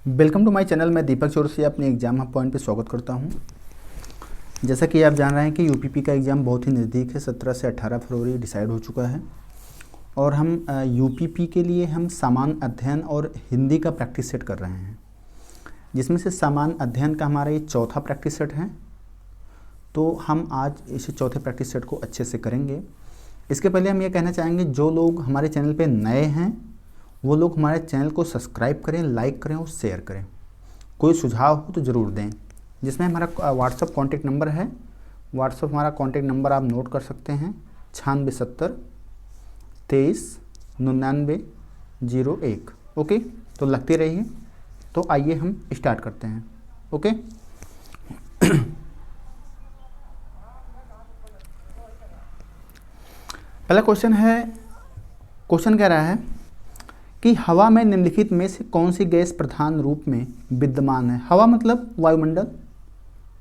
Welcome to my channel. मैं दीपक चौरसिया अपने exam hub point पे स्वागत करता हूं। जैसा कि आप जान रहे हैं कि यूपीपी का एग्ज़ाम बहुत ही नज़दीक है। 17 से 18 फरवरी डिसाइड हो चुका है और हम यूपीपी के लिए हम सामान्य अध्ययन और हिंदी का प्रैक्टिस सेट कर रहे हैं, जिसमें से सामान्य अध्ययन का हमारा ये चौथा प्रैक्टिस सेट है। तो हम आज इस चौथे प्रैक्टिस सेट को अच्छे से करेंगे। इसके पहले हम ये कहना चाहेंगे, जो लोग हमारे चैनल पर नए हैं वो लोग हमारे चैनल को सब्सक्राइब करें, लाइक करें और शेयर करें। कोई सुझाव हो तो ज़रूर दें। जिसमें हमारा व्हाट्सअप कॉन्टेक्ट नंबर है, व्हाट्सअप हमारा कॉन्टेक्ट नंबर आप नोट कर सकते हैं 9670 23 99 01। ओके, तो लगते रहिए। तो आइए हम स्टार्ट करते हैं। ओके पहला क्वेश्चन है, क्वेश्चन कह रहा है कि हवा में निम्नलिखित में से कौन सी गैस प्रधान रूप में विद्यमान है। हवा मतलब वायुमंडल।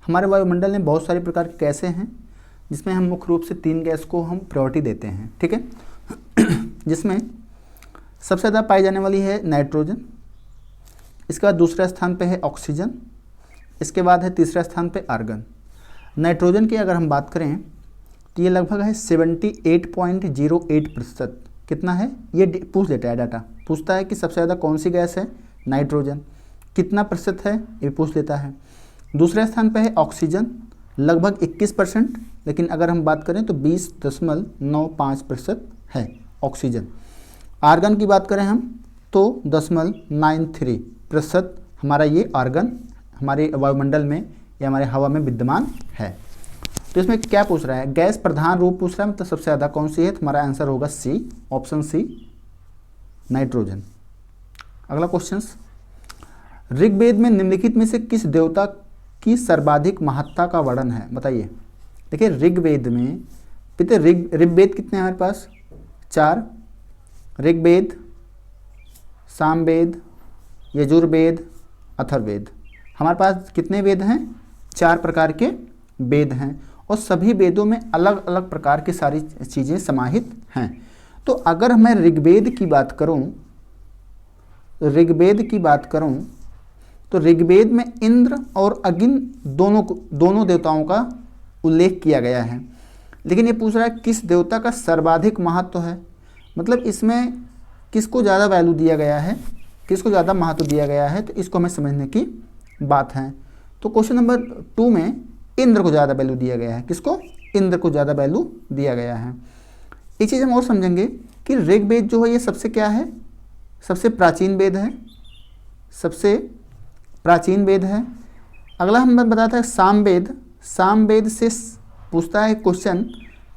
हमारे वायुमंडल में बहुत सारे प्रकार की गैसें हैं, जिसमें हम मुख्य रूप से 3 गैस को हम प्रायोरिटी देते हैं, ठीक है। जिसमें सबसे ज़्यादा पाई जाने वाली है नाइट्रोजन, इसके बाद दूसरे स्थान पे है ऑक्सीजन, इसके बाद है तीसरा स्थान पे आर्गन। नाइट्रोजन की अगर हम बात करें तो ये लगभग है 78.08%। कितना है ये पूछ लेता है, डाटा पूछता है कि सबसे ज़्यादा कौन सी गैस है, नाइट्रोजन। कितना प्रतिशत है ये पूछ लेता है। दूसरे स्थान पे है ऑक्सीजन, लगभग 21%, लेकिन अगर हम बात करें तो 20.95% है ऑक्सीजन। आर्गन की बात करें हम तो 0.93% हमारा ये आर्गन हमारे वायुमंडल में या हमारे हवा में विद्यमान है। तो इसमें क्या पूछ रहा है, गैस प्रधान रूप पूछ रहा है, मतलब सबसे ज़्यादा कौन सी है। तो हमारा आंसर होगा सी, ऑप्शन सी, नाइट्रोजन। अगला क्वेश्चन, ऋग्वेद में निम्नलिखित में से किस देवता की सर्वाधिक महत्ता का वर्णन है, बताइए। देखिए ऋग्वेद में पिते ऋग्वेद कितने हैं हमारे पास, 4। ऋग्वेद, सामवेद, यजुर्वेद, अथर्ववेद। हमारे पास कितने वेद हैं, 4 प्रकार के वेद हैं और सभी वेदों में अलग अलग प्रकार की सारी चीज़ें समाहित हैं। तो अगर मैं ऋग्वेद की बात करूं तो ऋग्वेद में इंद्र और अग्नि दोनों देवताओं का उल्लेख किया गया है। लेकिन ये पूछ रहा है किस देवता का सर्वाधिक महत्व है, मतलब इसमें किसको ज़्यादा वैल्यू दिया गया है, किसको ज़्यादा महत्व दिया गया है, तो इसको हमें समझने की बात है। तो क्वेश्चन नंबर 2 में इंद्र को ज़्यादा वैल्यू दिया गया है। किसको, इंद्र को ज़्यादा वैल्यू दिया गया है। एक चीज़ हम और समझेंगे कि ऋग्वेद जो है ये सबसे क्या है, सबसे प्राचीन वेद है, सबसे प्राचीन वेद है। अगला हम बताता है सामवेद। सामवेद से पूछता है क्वेश्चन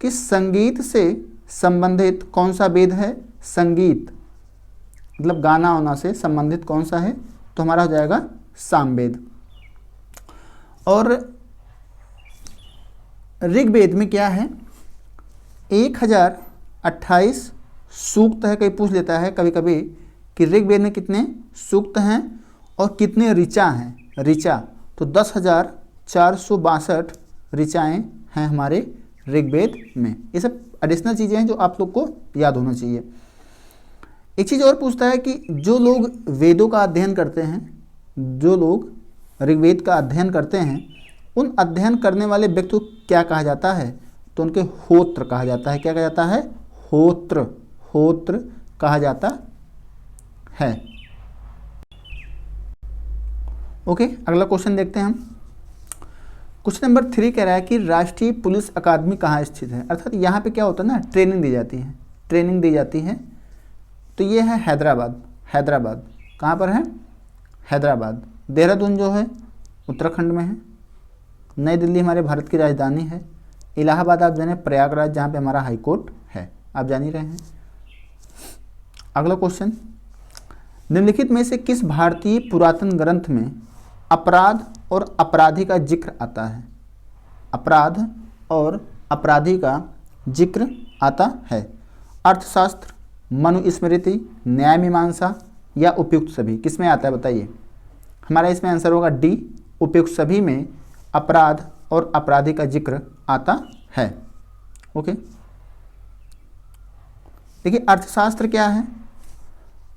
कि संगीत से संबंधित कौन सा वेद है। संगीत मतलब गाना वाना से संबंधित कौन सा है, तो हमारा हो जाएगा सामवेद। और ऋग्वेद में क्या है, 1028 सूक्त है। कहीं पूछ लेता है कभी कभी कि ऋग्वेद में कितने सूक्त हैं और कितने ऋचा हैं। ऋचा तो 10,462 ऋचाएँ हैं हमारे ऋग्वेद में। ये सब एडिशनल चीज़ें हैं जो आप लोग को याद होना चाहिए। एक चीज़ और पूछता है कि जो लोग वेदों का अध्ययन करते हैं, जो लोग ऋग्वेद का अध्ययन करते हैं, उन अध्ययन करने वाले व्यक्ति को क्या कहा जाता है, तो उनके होत्र कहा जाता है। क्या कहा जाता है, होत्र, होत्र कहा जाता है। ओके, अगला क्वेश्चन देखते हैं हम। क्वेश्चन नंबर 3 कह रहा है कि राष्ट्रीय पुलिस अकादमी कहाँ स्थित है। अर्थात यहाँ पे क्या होता है ना, ट्रेनिंग दी जाती है, ट्रेनिंग दी जाती है। तो ये है हैदराबाद। हैदराबाद कहाँ पर है, हैदराबाद। देहरादून जो है उत्तराखंड में है। नई दिल्ली हमारे भारत की राजधानी है। इलाहाबाद आप जाने, प्रयागराज जहाँ पे हमारा हाई कोर्ट है, आप जान ही रहे हैं। अगला क्वेश्चन, निम्नलिखित में से किस भारतीय पुरातन ग्रंथ में अपराध और अपराधी का जिक्र आता है। अपराध और अपराधी का जिक्र आता है। अर्थशास्त्र, मनुस्मृति, न्याय मीमांसा या उपयुक्त सभी, किस में आता है बताइए। हमारा इसमें आंसर होगा डी, उपयुक्त सभी में अपराध और अपराधी का जिक्र आता है। ओके, देखिए अर्थशास्त्र क्या है,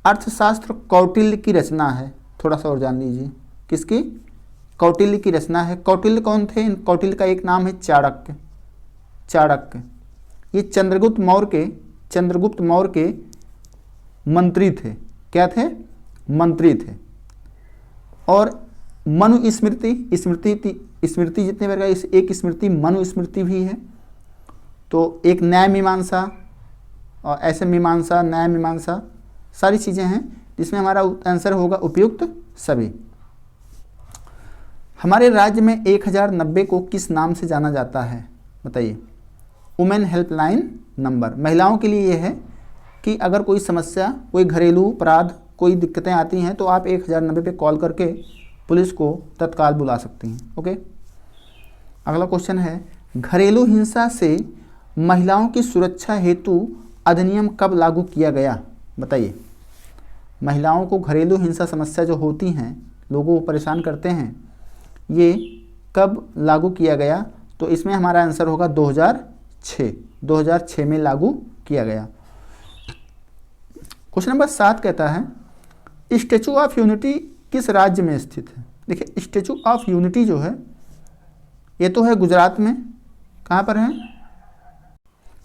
अर्थशास्त्र कौटिल्य की रचना है। थोड़ा सा और जान लीजिए। किसकी? कौटिल्य की रचना है। कौटिल्य कौन थे? कौटिल्य का एक नाम है चाणक्य। चाणक्य ये चंद्रगुप्त मौर्य के मंत्री थे। क्या थे? मंत्री थे। और मनुस्मृति स्मृति जितने बार इस एक स्मृति मनुस्मृति भी है। तो एक न्याय मीमांसा और ऐसे मीमांसा, न्याय मीमांसा सारी चीज़ें हैं जिसमें हमारा आंसर होगा उपयुक्त सभी। हमारे राज्य में 1090 को किस नाम से जाना जाता है? बताइए। Women helpline number. महिलाओं के लिए यह है कि अगर कोई समस्या, कोई घरेलू अपराध, कोई दिक्कतें आती हैं तो आप 1090 पे कॉल करके पुलिस को तत्काल बुला सकती हैं। ओके। अगला क्वेश्चन है, घरेलू हिंसा से महिलाओं की सुरक्षा हेतु अधिनियम कब लागू किया गया? बताइए। महिलाओं को घरेलू हिंसा समस्या जो होती हैं, लोगों को परेशान करते हैं, ये कब लागू किया गया? तो इसमें हमारा आंसर होगा 2006 में लागू किया गया। क्वेश्चन नंबर 7 कहता है, स्टैचू ऑफ यूनिटी किस राज्य में स्थित है? देखिए, स्टैचू ऑफ यूनिटी जो है ये तो है गुजरात में। कहाँ पर है?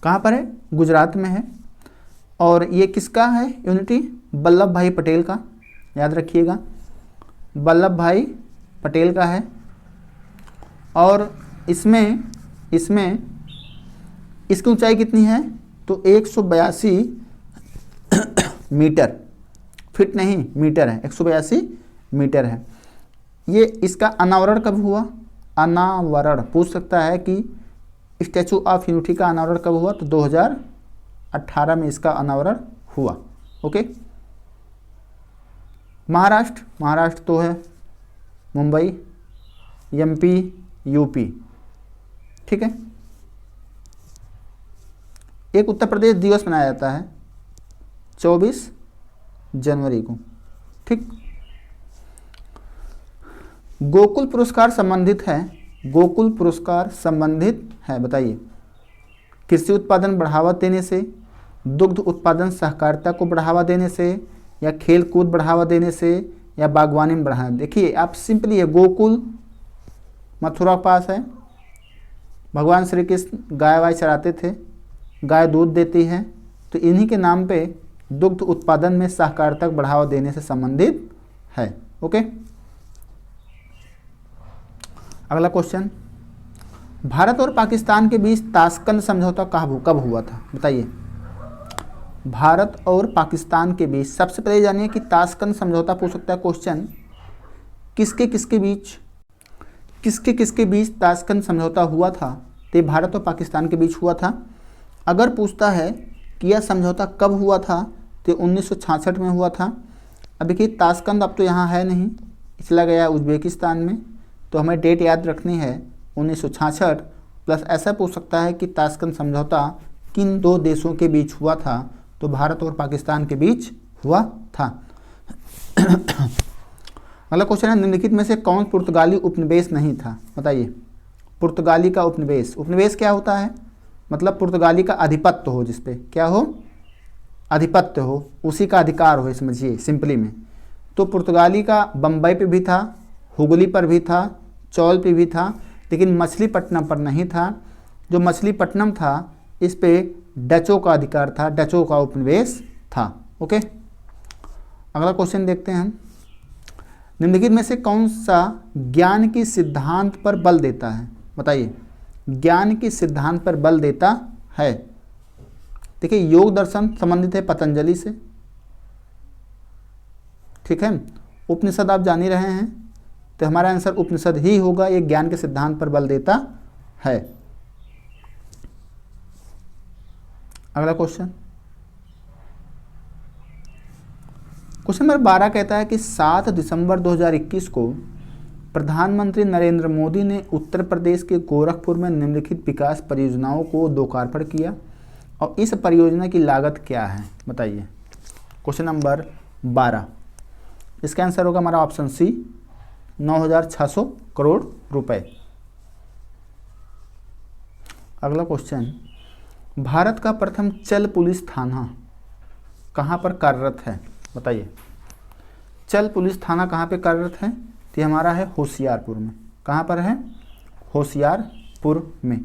कहाँ पर है? गुजरात में है। और ये किसका है यूनिटी? वल्लभ भाई पटेल का। याद रखिएगा, वल्लभ भाई पटेल का है। और इसमें इसकी ऊंचाई कितनी है? तो 182 मीटर, फीट नहीं मीटर है, 182 मीटर है। ये इसका अनावरण कब हुआ? अनावरण पूछ सकता है कि स्टैचू ऑफ यूनिटी का अनावरण कब हुआ? तो 2018 में इसका अनावरण हुआ। ओके। महाराष्ट्र तो है मुंबई, एमपी, यूपी। ठीक है। एक उत्तर प्रदेश दिवस मनाया जाता है 24 जनवरी को। ठीक। गोकुल पुरस्कार संबंधित है, गोकुल पुरस्कार संबंधित है, बताइए। कृषि उत्पादन बढ़ावा देने से, दुग्ध उत्पादन सहकारिता को बढ़ावा देने से, या खेल कूद बढ़ावा देने से, या बागवानी में बढ़ावा। देखिए आप सिंपली है, गोकुल मथुरा के पास है। भगवान श्री कृष्ण गाय वाय चराते थे, गाय दूध देती है, तो इन्हीं के नाम पे दुग्ध उत्पादन में सहकारिता को बढ़ावा देने से संबंधित है। ओके। अगला क्वेश्चन, भारत और पाकिस्तान के बीच ताशकंद समझौता कब हुआ था? बताइए। भारत और पाकिस्तान के बीच, सबसे पहले जानिए कि ताशकंद समझौता पूछ सकता है क्वेश्चन, किसके किसके बीच ताशकंद समझौता हुआ था? तो भारत और पाकिस्तान के बीच हुआ था। अगर पूछता है कि यह समझौता कब हुआ था, तो 1966 में हुआ था। अब देखिए ताशकंद अब तो यहाँ है नहीं, चला गया उज्बेकिस्तान में, तो हमें डेट याद रखनी है 1966। प्लस ऐसा पूछ सकता है कि ताशकंद समझौता किन दो देशों के बीच हुआ था? तो भारत और पाकिस्तान के बीच हुआ था। अगला क्वेश्चन है, निम्नलिखित में से कौन पुर्तगाली उपनिवेश नहीं था? बताइए। पुर्तगाली का उपनिवेश क्या होता है? मतलब पुर्तगाली का आधिपत्य हो, जिसपे क्या हो? आधिपत्य हो, उसी का अधिकार हो, समझिए सिंपली में। तो पुर्तगाली का बम्बई पे भी था, हुगली पर भी था, चौल पे भी था, लेकिन मछलीपट्टनम पर नहीं था। जो मछलीपट्टनम था इस पे डचों का अधिकार था, डचों का उपनिवेश था। ओके। अगला क्वेश्चन देखते हैं हम, निम्नलिखित में से कौन सा ज्ञान की सिद्धांत पर बल देता है? बताइए। ज्ञान की सिद्धांत पर बल देता है। देखिए योग दर्शन संबंधित है पतंजलि से। ठीक है। उपनिषद आप जान ही रहे हैं, तो हमारा आंसर उपनिषद ही होगा। ये ज्ञान के सिद्धांत पर बल देता है। अगला क्वेश्चन नंबर 12 कहता है कि 7 दिसंबर 2021 को प्रधानमंत्री नरेंद्र मोदी ने उत्तर प्रदेश के गोरखपुर में निम्नलिखित विकास परियोजनाओं को लोकार्पण किया, और इस परियोजना की लागत क्या है? बताइए। क्वेश्चन नंबर 12, इसका आंसर होगा हमारा ऑप्शन सी, 9,600 करोड़ रुपए। अगला क्वेश्चन, भारत का प्रथम चल पुलिस थाना कहाँ पर कार्यरत है? बताइए। चल पुलिस थाना कहाँ पे कार्यरत है? तो ये हमारा है होशियारपुर में। कहाँ पर है? होशियारपुर में।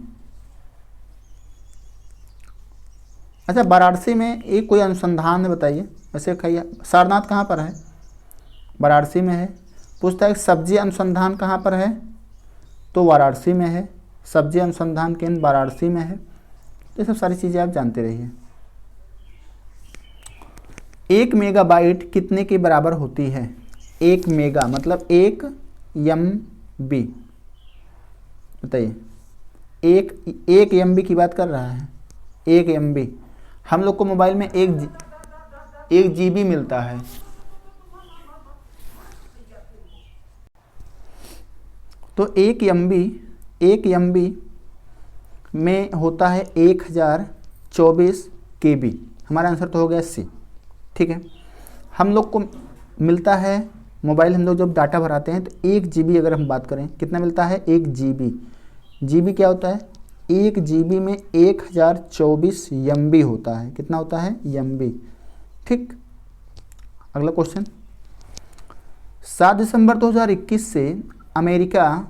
अच्छा, वाराणसी में एक कोई अनुसंधान है, बताइए। वैसे कहिए सारनाथ कहाँ पर है? वाराणसी में है। पूछता है सब्जी अनुसंधान कहाँ पर है? तो वाराणसी में है। सब्जी अनुसंधान केंद्र वाराणसी में है। तो ये सब सारी चीज़ें आप जानते रहिए। 1 मेगाबाइट कितने के बराबर होती है? 1 मेगा मतलब 1 MB, बताइए। एक MB की बात कर रहा है। 1 MB, हम लोग को मोबाइल में 1 GB मिलता है। तो 1 MB में होता है 1024 KB। हमारा आंसर तो हो गया C। ठीक है, हम लोग को मिलता है मोबाइल, हम लोग जब डाटा भराते हैं तो 1 GB, अगर हम बात करें कितना मिलता है? 1 GB। GB क्या होता है? 1 GB में 1024 MB होता है। कितना होता है? MB। ठीक, अगला क्वेश्चन। 7 दिसंबर 2021 से अमेरिका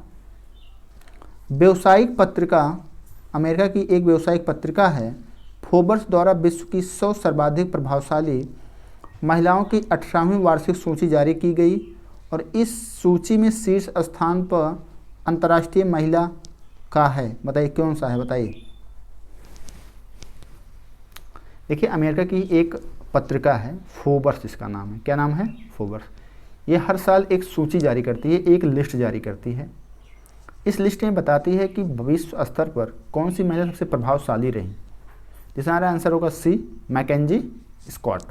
की एक व्यावसायिक पत्रिका है फोर्ब्स द्वारा विश्व की 100 सर्वाधिक प्रभावशाली महिलाओं की 18वीं वार्षिक सूची जारी की गई और इस सूची में शीर्ष स्थान पर अंतर्राष्ट्रीय महिला का है। बताइए कौन सा है? बताइए। देखिए, अमेरिका की एक पत्रिका है फोर्ब्स, इसका नाम है। क्या नाम है? फोर्ब्स। ये हर साल एक सूची जारी करती है, एक लिस्ट जारी करती है। इस लिस्ट में बताती है कि विश्व स्तर पर कौन सी महिला सबसे प्रभावशाली रही। जिसमें हमारा आंसर होगा C, मैकेंजी स्कॉट।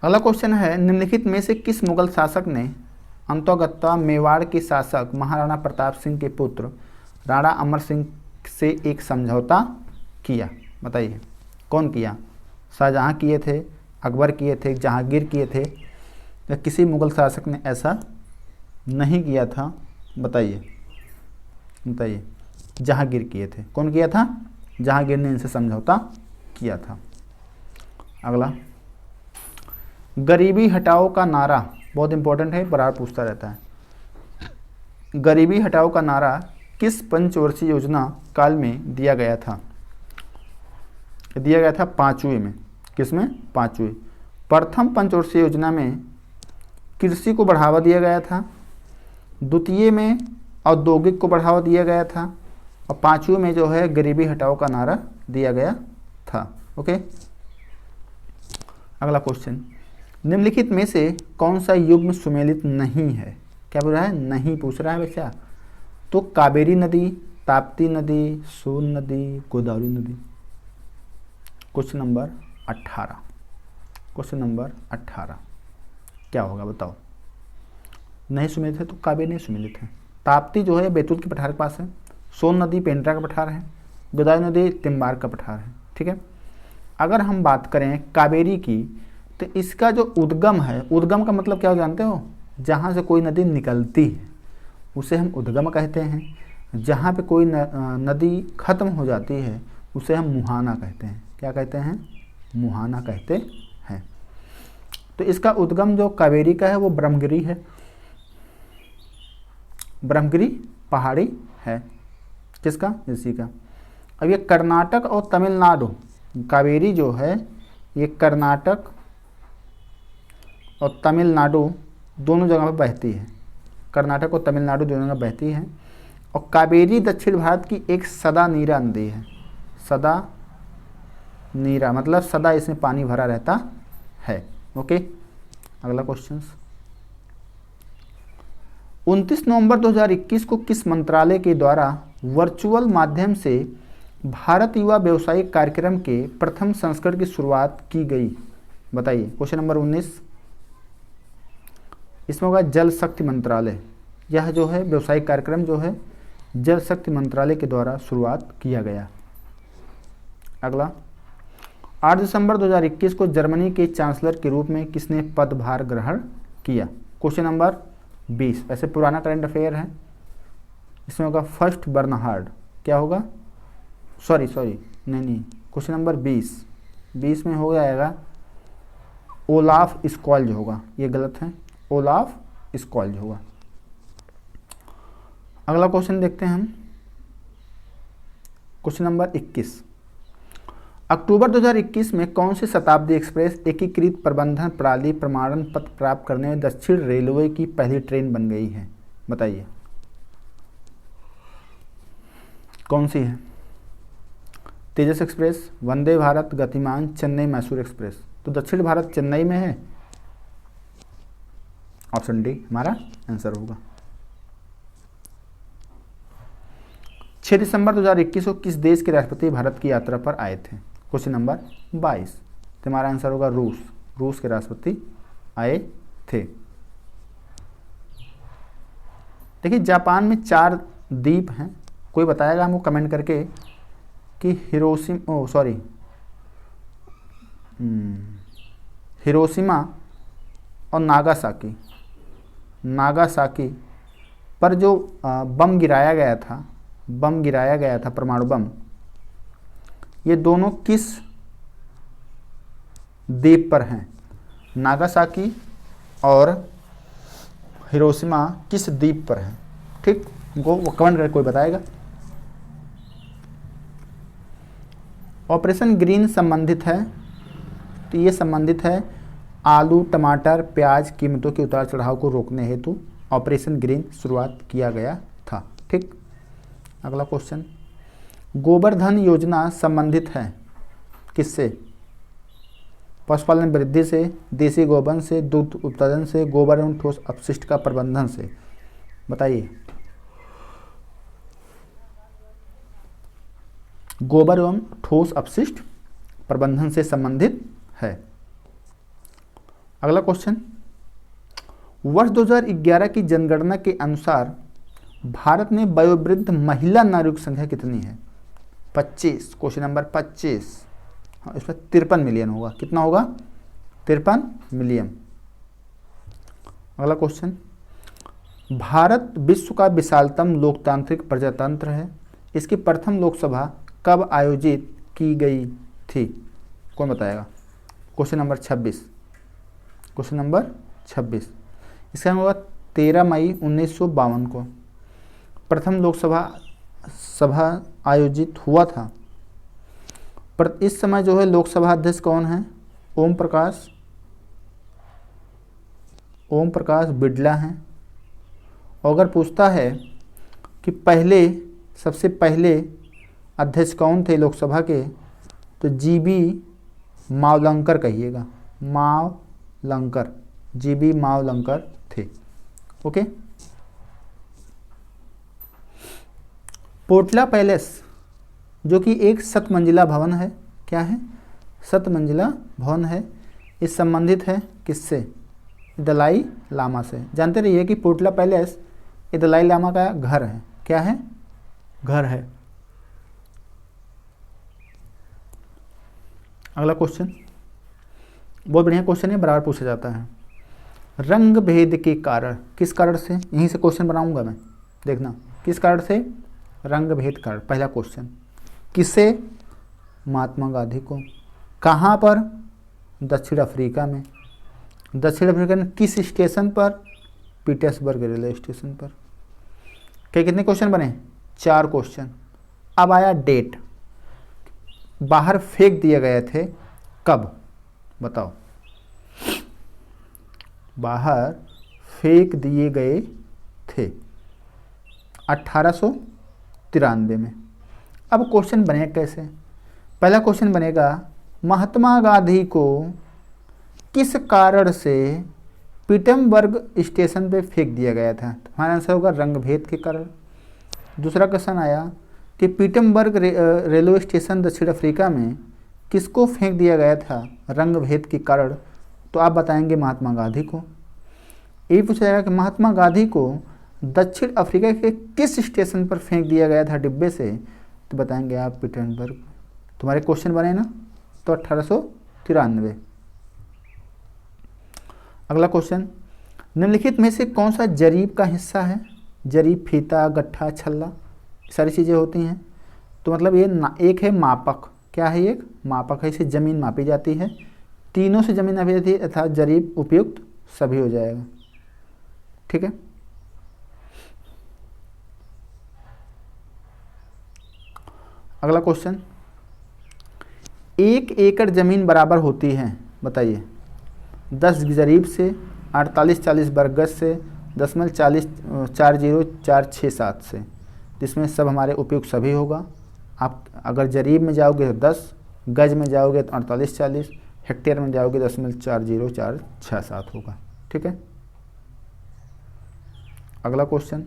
अगला क्वेश्चन है, निम्नलिखित में से किस मुगल शासक ने अंतोगत्ता मेवाड़ के शासक महाराणा प्रताप सिंह के पुत्र राणा अमर सिंह से एक समझौता किया? बताइए कौन किया? शाहजहाँ किए थे, अकबर किए थे, जहांगीर किए थे, या किसी मुगल शासक ने ऐसा नहीं किया था? बताइए, बताइए। जहांगीर किए थे। कौन किया था? जहांगीर ने इनसे समझौता किया था। अगला, गरीबी हटाओ का नारा बहुत इंपॉर्टेंट है, बार पूछता रहता है। गरीबी हटाओ का नारा किस पंचवर्षीय योजना काल में दिया गया था? दिया गया था 5वीं में। किसमें? 5वीं। प्रथम पंचवर्षीय योजना में कृषि को बढ़ावा दिया गया था, द्वितीय में औद्योगिक को बढ़ावा दिया गया था, और 5वीं में जो है गरीबी हटाओ का नारा दिया गया था। ओके, अगला क्वेश्चन, निम्नलिखित में से कौन सा युग्म सुमेलित नहीं है? क्या बोल रहा है? नहीं पूछ रहा है बच्चा। तो कावेरी नदी, ताप्ती नदी, सोन नदी, गोदावरी नदी। Question number 18। क्वेश्चन नंबर 18 क्या होगा? बताओ। नहीं सुमेलित है तो कावेरी नहीं सुमेलित है। ताप्ती जो है बैतूल के पठार के पास है, सोन नदी पेंड्रा का पठार है, गोदावरी नदी तिम्बार का पठार है। ठीक है, अगर हम बात करें कावेरी की, तो इसका जो उद्गम है, उद्गम का मतलब क्या हो जानते हो? जहाँ से कोई नदी निकलती है उसे हम उद्गम कहते हैं। जहाँ पे कोई नदी खत्म हो जाती है उसे हम मुहाना कहते हैं। क्या कहते हैं? मुहाना कहते हैं। तो इसका उद्गम जो कावेरी का है वो ब्रह्मगिरी है, ब्रह्मगिरी पहाड़ी है। किसका? इसी का। अब ये कर्नाटक और तमिलनाडु, कावेरी जो है ये कर्नाटक और तमिलनाडु दोनों जगह पर बहती है। कर्नाटक और तमिलनाडु दोनों जगह बहती है। और कावेरी दक्षिण भारत की एक सदा नीरा नदी है। सदा नीरा मतलब सदा इसमें पानी भरा रहता है। ओके, अगला क्वेश्चन, 29 नवंबर 2021 को किस मंत्रालय के द्वारा वर्चुअल माध्यम से भारत युवा व्यवसायिक कार्यक्रम के प्रथम संस्करण की शुरुआत की गई? बताइए। क्वेश्चन नंबर 19, इसमें होगा जल शक्ति मंत्रालय। यह जो है व्यवसायिक कार्यक्रम जो है जल शक्ति मंत्रालय के द्वारा शुरुआत किया गया। अगला, 8 दिसंबर 2021 को जर्मनी के चांसलर के रूप में किसने पदभार ग्रहण किया? क्वेश्चन नंबर 20, ऐसे पुराना करंट अफेयर है। इसमें होगा फर्स्ट बर्नहार्ड। क्या होगा? सॉरी नहीं, क्वेश्चन नंबर 20 में हो जाएगा ओलाफ स्कॉल्ज होगा, ये गलत है, ओलाफ स्कॉल्ज होगा। अगला क्वेश्चन देखते हैं हम, क्वेश्चन नंबर 21। अक्टूबर 2021 में कौन सी शताब्दी एक्सप्रेस एकीकृत प्रबंधन प्रणाली प्रमाणन पत्र प्राप्त करने में दक्षिण रेलवे की पहली ट्रेन बन गई है? बताइए कौन सी है? तेजस एक्सप्रेस, वंदे भारत, गतिमान, चेन्नई मैसूर एक्सप्रेस। तो दक्षिण भारत चेन्नई में है, ऑप्शन डी हमारा आंसर होगा। 6 दिसंबर 2021 को किस देश के राष्ट्रपति भारत की यात्रा पर आए थे? क्वेश्चन नंबर 22, तो हमारा आंसर होगा रूस, रूस के राष्ट्रपति आए थे। देखिए जापान में 4 द्वीप हैं, कोई बताएगा हमको कमेंट करके कि हिरोशिमा और नागासाकी पर जो बम गिराया गया था परमाणु बम, ये दोनों किस द्वीप पर हैं? नागासाकी और हिरोशिमा किस द्वीप पर हैं? ठीक, वो कमेंट करके कोई बताएगा। ऑपरेशन ग्रीन संबंधित है, तो ये संबंधित है आलू, टमाटर, प्याज कीमतों के उतार चढ़ाव को रोकने हेतु ऑपरेशन ग्रीन शुरुआत किया गया था। ठीक, अगला क्वेश्चन, गोबर धन योजना संबंधित है किससे? पशुपालन वृद्धि से, देसी गोवंश से, दूध उत्पादन से, गोबर एवं ठोस अपशिष्ट का प्रबंधन से। बताइए। गोबर एवं ठोस अपशिष्ट प्रबंधन से संबंधित है। अगला क्वेश्चन, वर्ष 2011 की जनगणना के अनुसार भारत में वयोवृद्ध महिला नागरिक संख्या कितनी है? 25, क्वेश्चन नंबर 25। हाँ, इसमें 53 मिलियन होगा। कितना होगा? 53 मिलियन। अगला क्वेश्चन, भारत विश्व का विशालतम लोकतांत्रिक प्रजातंत्र है, इसकी प्रथम लोकसभा कब आयोजित की गई थी? कौन बताएगा? Question number 26। क्वेश्चन नंबर 26, इसका होगा 13 मई 1952 को प्रथम लोकसभा आयोजित हुआ था। पर इस समय जो है लोकसभा अध्यक्ष कौन है? ओम प्रकाश बिड़ला हैं। और अगर पूछता है कि सबसे पहले अध्यक्ष कौन थे लोकसभा के, तो जीबी मावलंकर कहिएगा, जीबी मावलंकर थे। ओके। पोटला पैलेस जो कि एक 7 मंजिला भवन है, क्या है? 7 मंजिला भवन है। इस संबंधित है किससे? दलाई लामा से। जानते रहिए कि पोटला पैलेस ये दलाई लामा का घर है। क्या है? घर है। अगला क्वेश्चन बहुत बढ़िया क्वेश्चन है, बराबर पूछा जाता है। रंग भेद के कारण, किस कारण से? यहीं से क्वेश्चन बनाऊंगा मैं, देखना किस कारण से? रंग भेद कारण। पहला क्वेश्चन, किसे? महात्मा गांधी को। कहाँ पर? दक्षिण अफ्रीका में। दक्षिण अफ्रीका में किस स्टेशन पर? पीटर्सबर्ग रेलवे स्टेशन पर। कितने क्वेश्चन बने? 4 क्वेश्चन। अब आया डेट, बाहर फेंक दिए गए थे कब? बताओ। बाहर फेंक दिए गए थे 1893 में। अब क्वेश्चन बनेगा कैसे? पहला क्वेश्चन बनेगा, महात्मा गांधी को किस कारण से पीटर्सबर्ग स्टेशन पे फेंक दिया गया था? तो हमारा आंसर होगा रंग भेद के कारण। दूसरा क्वेश्चन आया कि पीटर्सबर्ग रेलवे स्टेशन दक्षिण अफ्रीका में किसको फेंक दिया गया था रंग भेद के कारण? तो आप बताएंगे महात्मा गांधी को। ये पूछा जाएगा कि महात्मा गांधी को दक्षिण अफ्रीका के किस स्टेशन पर फेंक दिया गया था डिब्बे से? तो बताएंगे आप पीटर्सबर्ग। तुम्हारे क्वेश्चन बने ना, तो 1893। अगला क्वेश्चन, निम्नलिखित में से कौन सा जरीब का हिस्सा है? जरीब, फीता, गट्ठा, छल्ला, सारी चीज़ें होती हैं। तो मतलब ये एक है मापक। क्या है? एक मापक है, इसे ज़मीन मापी जाती है। तीनों से जमीन अभिधि अर्थात जरीब उपयुक्त सभी हो जाएगा। ठीक है, अगला क्वेश्चन, 1 एकड़ जमीन बराबर होती है, बताइए 10 जरीब से, 48-40 वर्ग गज से, 0.40-40-467 से, जिसमें सब हमारे उपयुक्त सभी होगा। आप अगर जरीब में जाओगे तो 10, गज में जाओगे तो 48-40, हेक्टेयर में जाओगे 0.40467 होगा। ठीक है, अगला क्वेश्चन,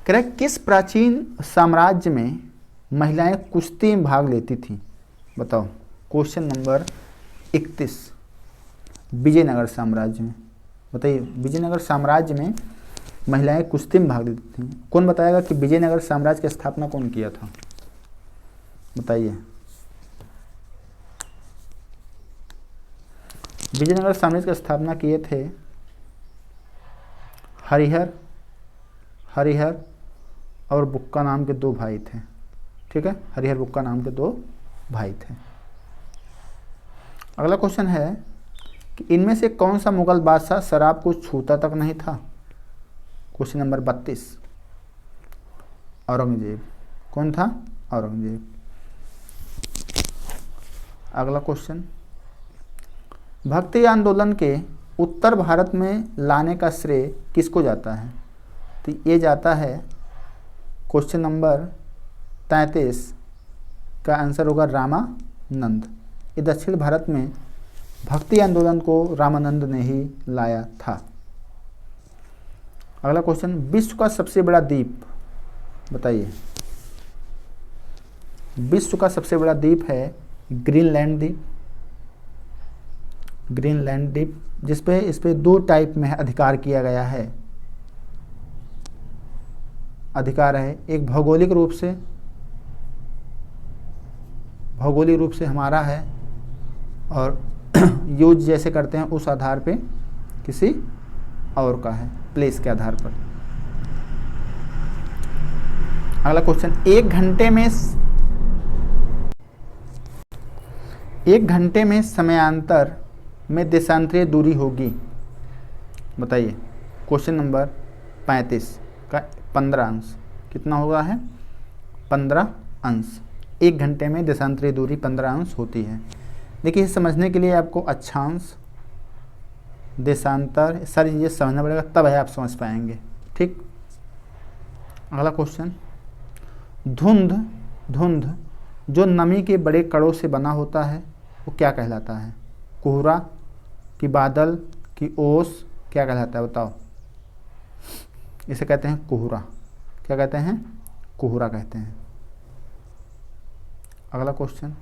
कह रहा है किस प्राचीन साम्राज्य में महिलाएं कुश्ती में भाग लेती थीं, बताओ। क्वेश्चन नंबर 31, विजयनगर साम्राज्य में, बताइए विजयनगर साम्राज्य में महिलाएं कुश्ती में भाग लेती थीं। कौन बताएगा कि विजयनगर साम्राज्य की स्थापना कौन किया था, बताइए। विजयनगर साम्राज्य की स्थापना किए थे हरिहर और बुक्का नाम के 2 भाई थे। ठीक है, हरिहर बुक्का नाम के 2 भाई थे। अगला क्वेश्चन है कि इनमें से कौन सा मुगल बादशाह शराब को छूता तक नहीं था। Question number 32, Aurangzeb. कौन था, औरंगजेब। अगला क्वेश्चन, भक्ति आंदोलन के उत्तर भारत में लाने का श्रेय किसको जाता है, तो ये जाता है, क्वेश्चन नंबर 33 का आंसर होगा रामानंद। ये दक्षिण भारत में भक्ति आंदोलन को रामानंद ने ही लाया था। अगला क्वेश्चन, विश्व का सबसे बड़ा द्वीप, बताइए। विश्व का सबसे बड़ा द्वीप है ग्रीनलैंड द्वीप। ग्रीनलैंड द्वीप इस पे 2 टाइप में अधिकार किया गया है। अधिकार है, एक भौगोलिक रूप से हमारा है, और यूज जैसे करते हैं उस आधार पे किसी और का है, प्लेस के आधार पर। अगला क्वेश्चन, 1 घंटे में समयांतर में देशांतरीय दूरी होगी, बताइए। क्वेश्चन नंबर 35 का 15 अंश कितना होगा है, 15 अंश। 1 घंटे में देशांतरीय दूरी 15 अंश होती है। देखिए इसे समझने के लिए आपको अक्षांश, देशांतर, सारी चीज़ें समझना पड़ेगा, तब है आप समझ पाएंगे। ठीक, अगला क्वेश्चन, धुंध जो नमी के बड़े कणों से बना होता है वो क्या कहलाता है, कोहरा कि बादल कि ओस, क्या कहलाता है बताओ। इसे कहते हैं कोहरा। क्या कहते हैं, कोहरा कहते हैं। अगला क्वेश्चन,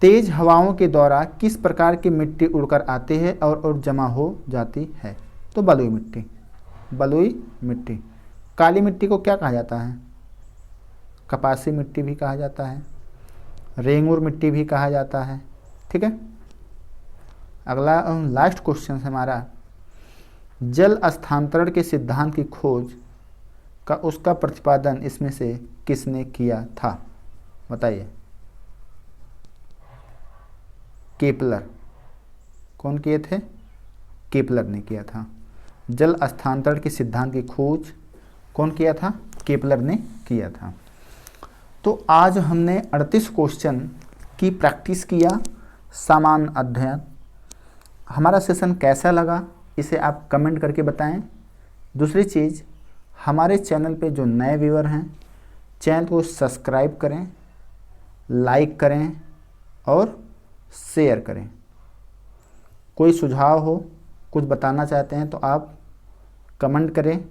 तेज हवाओं के द्वारा किस प्रकार की मिट्टी उड़कर आती है और जमा हो जाती है, तो बलुई मिट्टी। काली मिट्टी को क्या कहा जाता है, कपासी मिट्टी भी कहा जाता है, रेंगुर मिट्टी भी कहा जाता है। ठीक है, अगला लास्ट क्वेश्चन है हमारा, जल स्थानांतरण के सिद्धांत की खोज का उसका प्रतिपादन इसमें से किसने किया था, बताइए। केपलर। कौन किए थे, केपलर ने किया था। जल स्थानांतरण के सिद्धांत की खोज कौन किया था, केपलर ने किया था। तो आज हमने 38 क्वेश्चन की प्रैक्टिस किया, सामान्य अध्ययन। हमारा सेशन कैसा लगा इसे आप कमेंट करके बताएं। दूसरी चीज़, हमारे चैनल पे जो नए व्यूअर हैं, चैनल को सब्सक्राइब करें, लाइक करें और शेयर करें। कोई सुझाव हो, कुछ बताना चाहते हैं तो आप कमेंट करें।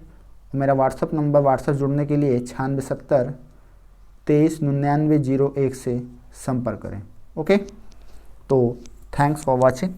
मेरा व्हाट्सएप जुड़ने के लिए 9670 239901 से संपर्क करें। ओके, तो थैंक्स फॉर वॉचिंग।